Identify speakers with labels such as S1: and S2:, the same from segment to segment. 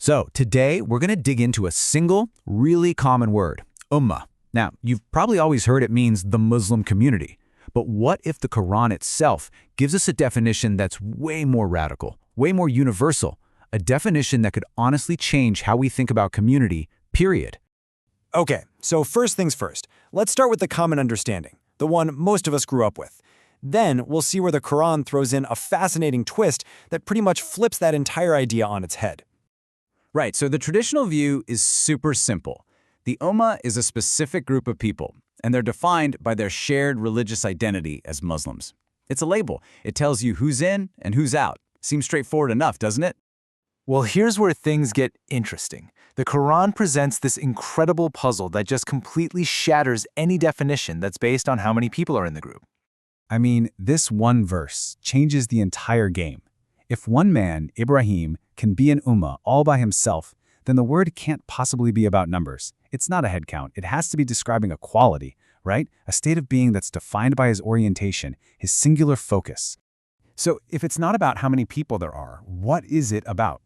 S1: So today we're going to dig into a single, really common word, Ummah. Now, you've probably always heard it means the Muslim community. But what if the Quran itself gives us a definition that's way more radical, way more universal, a definition that could honestly change how we think about community, period?
S2: Okay, so first things first, let's start with the common understanding, the one most of us grew up with. Then we'll see where the Quran throws in a fascinating twist that pretty much flips that entire idea on its head.
S1: Right, so the traditional view is super simple. The Ummah is a specific group of people, and they're defined by their shared religious identity as Muslims. It's a label. It tells you who's in and who's out. Seems straightforward enough, doesn't it?
S3: Well, here's where things get interesting. The Quran presents this incredible puzzle that just completely shatters any definition that's based on how many people are in the group.
S4: I mean, this one verse changes the entire game. If one man, Ibrahim, can be an ummah all by himself, then the word can't possibly be about numbers. It's not a head count. It has to be describing a quality, right? A state of being that's defined by his orientation, his singular focus. So if it's not about how many people there are, what is it about?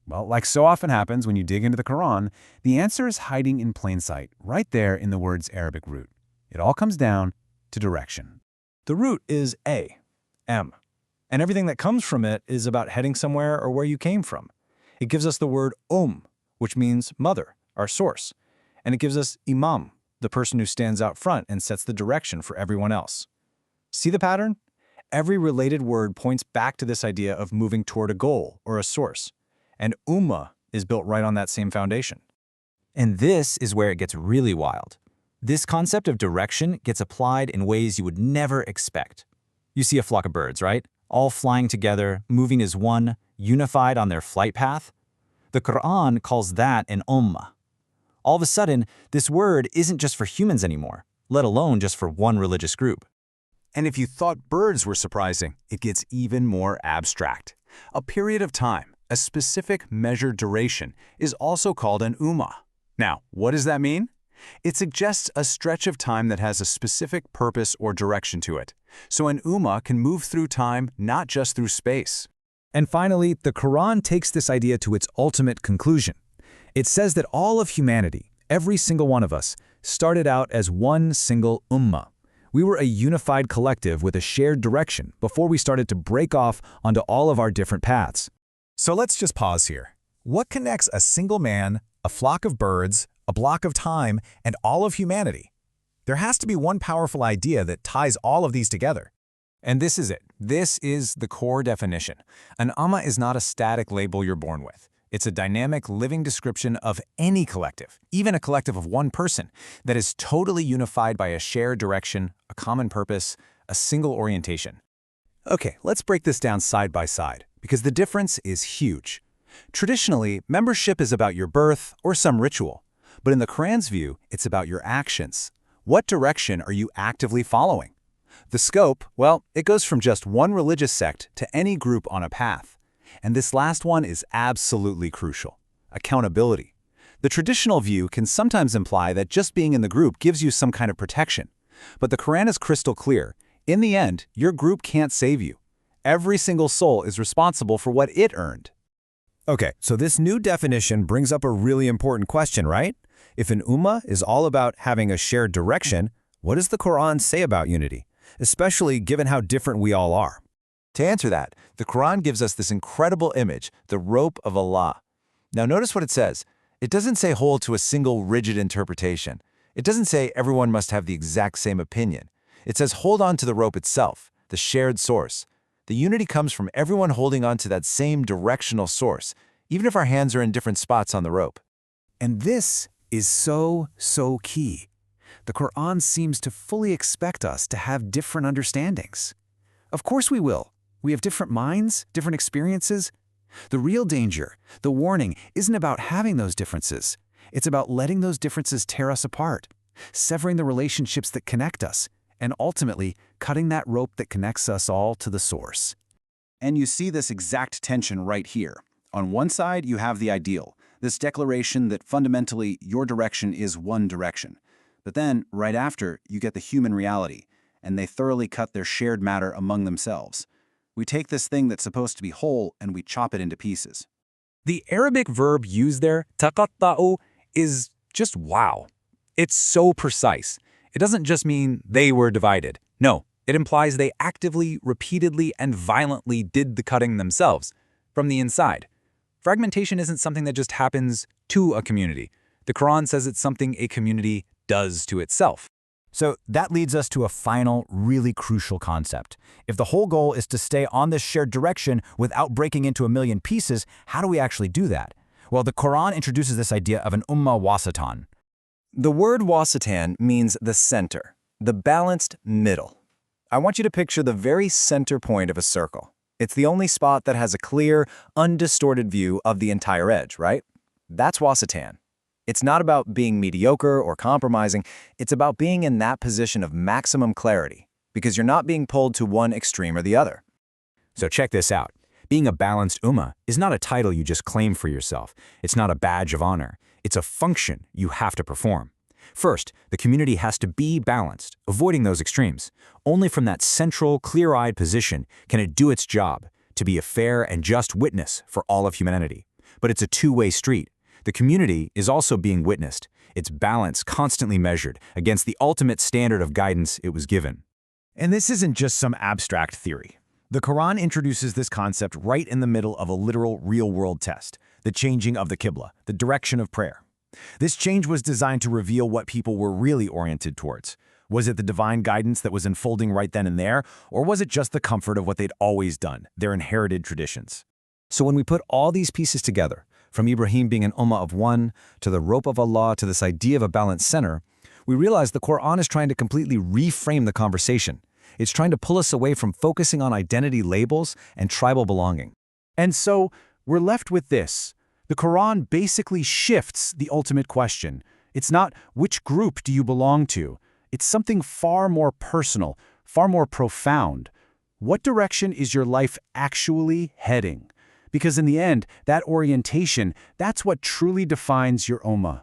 S4: Well, like so often happens when you dig into the Quran, the answer is hiding in plain sight, right there in the word's Arabic root. It all comes down to direction.
S2: The root is A, M, and everything that comes from it is about heading somewhere or where you came from. It gives us the word which means mother, our source, and it gives us imam, the person who stands out front and sets the direction for everyone else. See the pattern? Every related word points back to this idea of moving toward a goal or a source, and ummah is built right on that same foundation.
S5: And this is where it gets really wild. This concept of direction gets applied in ways you would never expect. You see a flock of birds, right? All flying together, moving as one, unified on their flight path. The Qur'an calls that an ummah. All of a sudden, this word isn't just for humans anymore, let alone just for one religious group.
S1: And if you thought birds were surprising, it gets even more abstract. A period of time, a specific measured duration, is also called an ummah. Now, what does that mean? It suggests a stretch of time that has a specific purpose or direction to it. So an ummah can move through time, not just through space.
S4: And finally, the Quran takes this idea to its ultimate conclusion. It says that all of humanity, every single one of us, started out as one single ummah. We were a unified collective with a shared direction before we started to break off onto all of our different paths.
S6: So let's just pause here. What connects a single man, a flock of birds, a block of time, and all of humanity? There has to be one powerful idea that ties all of these together.
S2: And this is it. This is the core definition. An ummah is not a static label you're born with. It's a dynamic, living description of any collective, even a collective of one person, that is totally unified by a shared direction, a common purpose, a single orientation.
S1: Okay, let's break this down side by side, because the difference is huge. Traditionally, membership is about your birth or some ritual. But in the Quran's view, it's about your actions. What direction are you actively following? The scope, well, it goes from just one religious sect to any group on a path. And this last one is absolutely crucial: accountability. The traditional view can sometimes imply that just being in the group gives you some kind of protection. But the Quran is crystal clear. In the end, your group can't save you. Every single soul is responsible for what it earned.
S6: Okay, so this new definition brings up a really important question, right? If an ummah is all about having a shared direction, what does the Quran say about unity, especially given how different we all are?
S7: To answer that, the Quran gives us this incredible image, the rope of Allah. Now notice what it says. It doesn't say hold to a single rigid interpretation. It doesn't say everyone must have the exact same opinion. It says hold on to the rope itself, the shared source. The unity comes from everyone holding on to that same directional source, even if our hands are in different spots on the rope.
S4: And this is so key. The Quran seems to fully expect us to have different understandings. Of course we will. We have different minds, different experiences. The real danger, the warning, isn't about having those differences. It's about letting those differences tear us apart, severing the relationships that connect us, and ultimately cutting that rope that connects us all to the source.
S1: And you see this exact tension right here. On one side, you have the ideal, this declaration that fundamentally your direction is one direction. But then, right after, you get the human reality, and they thoroughly cut their shared matter among themselves. We take this thing that's supposed to be whole and we chop it into pieces. The Arabic verb used there, taqatta'u, is just wow. It's so precise. It doesn't just mean they were divided. No, it implies they actively, repeatedly, and violently did the cutting themselves, from the inside. Fragmentation isn't something that just happens to a community. The Quran says it's something a community does to itself.
S6: So that leads us to a final, really crucial concept. If the whole goal is to stay on this shared direction without breaking into a million pieces, how do we actually do that? Well, the Quran introduces this idea of an ummah wasatan.
S1: The word wasatan means the center, the balanced middle. I want you to picture the very center point of a circle. It's the only spot that has a clear, undistorted view of the entire edge, right? That's wasatan. It's not about being mediocre or compromising. It's about being in that position of maximum clarity, because you're not being pulled to one extreme or the other.
S5: So check this out. Being a balanced ummah is not a title you just claim for yourself. It's not a badge of honor. It's a function you have to perform. First, the community has to be balanced, avoiding those extremes. Only from that central, clear-eyed position can it do its job to be a fair and just witness for all of humanity. But it's a two-way street. The community is also being witnessed, its balance constantly measured against the ultimate standard of guidance it was given.
S6: And this isn't just some abstract theory. The Quran introduces this concept right in the middle of a literal real-world test, the changing of the Qibla, the direction of prayer. This change was designed to reveal what people were really oriented towards. Was it the divine guidance that was unfolding right then and there, or was it just the comfort of what they'd always done, their inherited traditions?
S5: So when we put all these pieces together, from Ibrahim being an ummah of one, to the rope of Allah, to this idea of a balanced center, we realize the Qur'an is trying to completely reframe the conversation. It's trying to pull us away from focusing on identity labels and tribal belonging.
S4: And so we're left with this. The Quran basically shifts the ultimate question. It's not which group do you belong to. It's something far more personal, far more profound. What direction is your life actually heading? Because in the end, that orientation, that's what truly defines your ummah.